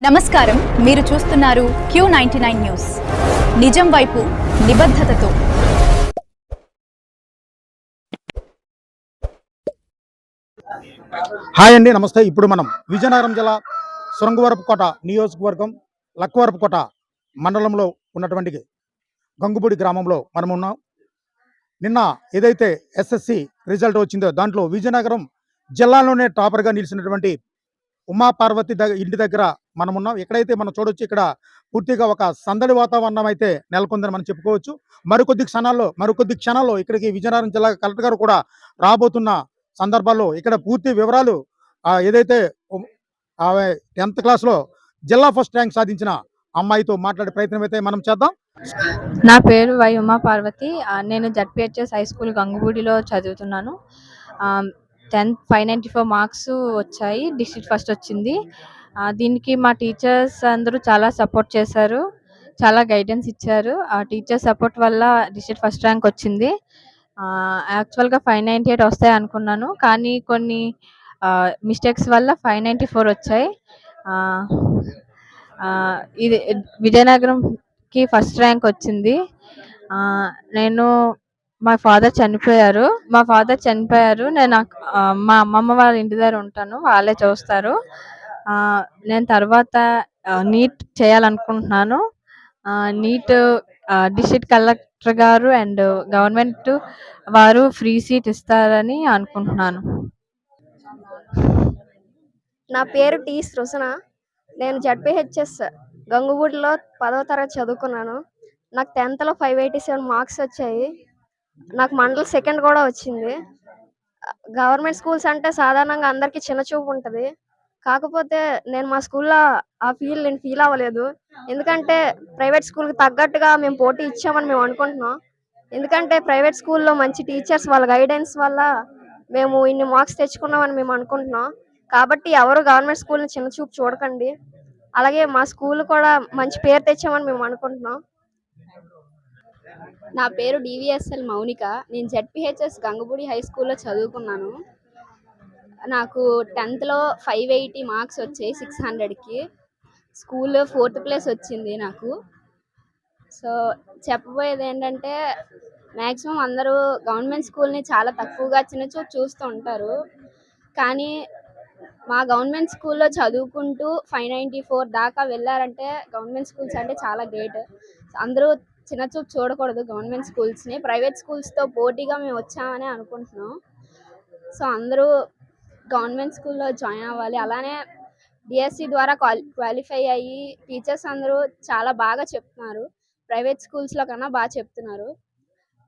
నమస్కారం, మీరు చూస్తున్నారు Q99 న్యూస్. నిజం వైపు నిబద్ధతతో. హాయ్ అండి, నమస్తే. ఇప్పుడు మనం విజయనగరం జిల్లా శృంగవరపుకోట నియోజకవర్గం లక్కవరపుకోట మండలంలో ఉన్నటువంటి గంగుబూడి గ్రామంలో మనం ఉన్నాం. నిన్న ఏదైతే ఎస్ఎస్సి రిజల్ట్ వచ్చిందో దాంట్లో విజయనగరం జిల్లాలోనే టాపర్గా నిలిచినటువంటి ఉమాపార్వతి ఇంటి దగ్గర మనం ఉన్నాం. ఎక్కడైతే మనం చూడొచ్చు, ఇక్కడ పూర్తిగా ఒక సందడి వాతావరణం అయితే నెలకొందని మనం చెప్పుకోవచ్చు. మరికొద్ది క్షణాల్లో ఇక్కడికి విజయనగరం జిల్లా కలెక్టర్ గారు కూడా రాబోతున్న సందర్భాల్లో ఇక్కడ పూర్తి వివరాలు ఏదైతే ఆమె 10th క్లాస్లో జిల్లా ఫస్ట్ ర్యాంక్ సాధించిన అమ్మాయితో మాట్లాడే ప్రయత్నం అయితే మనం చేద్దాం. నా పేరు వై ఉమా పార్వతి. నేను జడ్పిహెచ్ఎస్ హై స్కూల్ గంగుబూడిలో చదువుతున్నాను. 10th 594 మార్క్స్ వచ్చాయి. డిస్ట్రిక్ట్ ఫస్ట్ వచ్చింది. దీనికి మా టీచర్స్ అందరూ చాలా సపోర్ట్ చేశారు, చాలా గైడెన్స్ ఇచ్చారు. ఆ టీచర్ సపోర్ట్ వల్ల డిస్ట్రిక్ట్ ఫస్ట్ ర్యాంక్ వచ్చింది. యాక్చువల్గా 598 వస్తాయి అనుకున్నాను, కానీ కొన్ని మిస్టేక్స్ వల్ల 594 వచ్చాయి. ఇది విజయనగరంకి ఫస్ట్ ర్యాంక్ వచ్చింది. నేను మా ఫాదర్ చనిపోయారు. నేను మా అమ్మమ్మ వాళ్ళ ఇంటి దగ్గర ఉంటాను, వాళ్ళే చూస్తారు. నేను తర్వాత నీట్ చేయాలనుకుంటున్నాను. నీట్ డిస్ట్రిక్ట్ కలెక్టర్ గారు అండ్ గవర్నమెంట్ వారు ఫ్రీ సీట్ ఇస్తారని అనుకుంటున్నాను. నా పేరు టి సృజన. నేను జడ్పిహెచ్ఎస్ గంగుబూడిలో 10వ తరగతి చదువుకున్నాను. నాకు 10th 587 మార్క్స్ వచ్చాయి. నాకు మండల్ సెకండ్ కూడా వచ్చింది. గవర్నమెంట్ స్కూల్స్ అంటే సాధారణంగా అందరికీ చిన్న చూపు ఉంటుంది. కాకపోతే నేను మా స్కూల్లో నేను ఫీల్ అవ్వలేదు. ఎందుకంటే ప్రైవేట్ స్కూల్కి తగ్గట్టుగా మేము పోటీ ఇచ్చామని మేము అనుకుంటున్నాం. ఎందుకంటే ప్రైవేట్ స్కూల్లో మంచి టీచర్స్ వాళ్ళ గైడెన్స్ వల్ల మేము ఇన్ని మార్క్స్ తెచ్చుకున్నామని మేము అనుకుంటున్నాం. కాబట్టి ఎవరు గవర్నమెంట్ స్కూల్ని చిన్న చూపు చూడకండి. అలాగే మా స్కూల్ కూడా మంచి పేరు తెచ్చామని మేము అనుకుంటున్నాం. నా పేరు డివిఎస్ఎల్ మౌనిక. నేను జడ్పిహెచ్ఎస్ గంగుబూడి హై స్కూల్లో చదువుకున్నాను. నాకు 10th 580 మార్క్స్ వచ్చాయి 600కి. స్కూల్లో 4th ప్లేస్ వచ్చింది నాకు. సో చెప్పబోయేది ఏంటంటే, మ్యాక్సిమం అందరూ గవర్నమెంట్ స్కూల్ని చాలా తక్కువగా చిన్నచూపు చూస్తూ ఉంటారు. కానీ మా గవర్నమెంట్ స్కూల్లో చదువుకుంటూ 594 దాకా వెళ్ళారంటే గవర్నమెంట్ స్కూల్స్ అంటే చాలా గ్రేట్. అందరూ చిన్నచూపు చూడకూడదు గవర్నమెంట్ స్కూల్స్ని. ప్రైవేట్ స్కూల్స్తో పోటీగా మేము వచ్చామని అనుకుంటున్నాం. సో అందరూ గవర్నమెంట్ స్కూల్లో జాయిన్ అవ్వాలి. అలానే డిఎస్సి ద్వారా క్వాలిఫై అయ్యి టీచర్స్ అందరూ చాలా బాగా చెప్తున్నారు. ప్రైవేట్ స్కూల్స్లో కన్నా బాగా చెప్తున్నారు.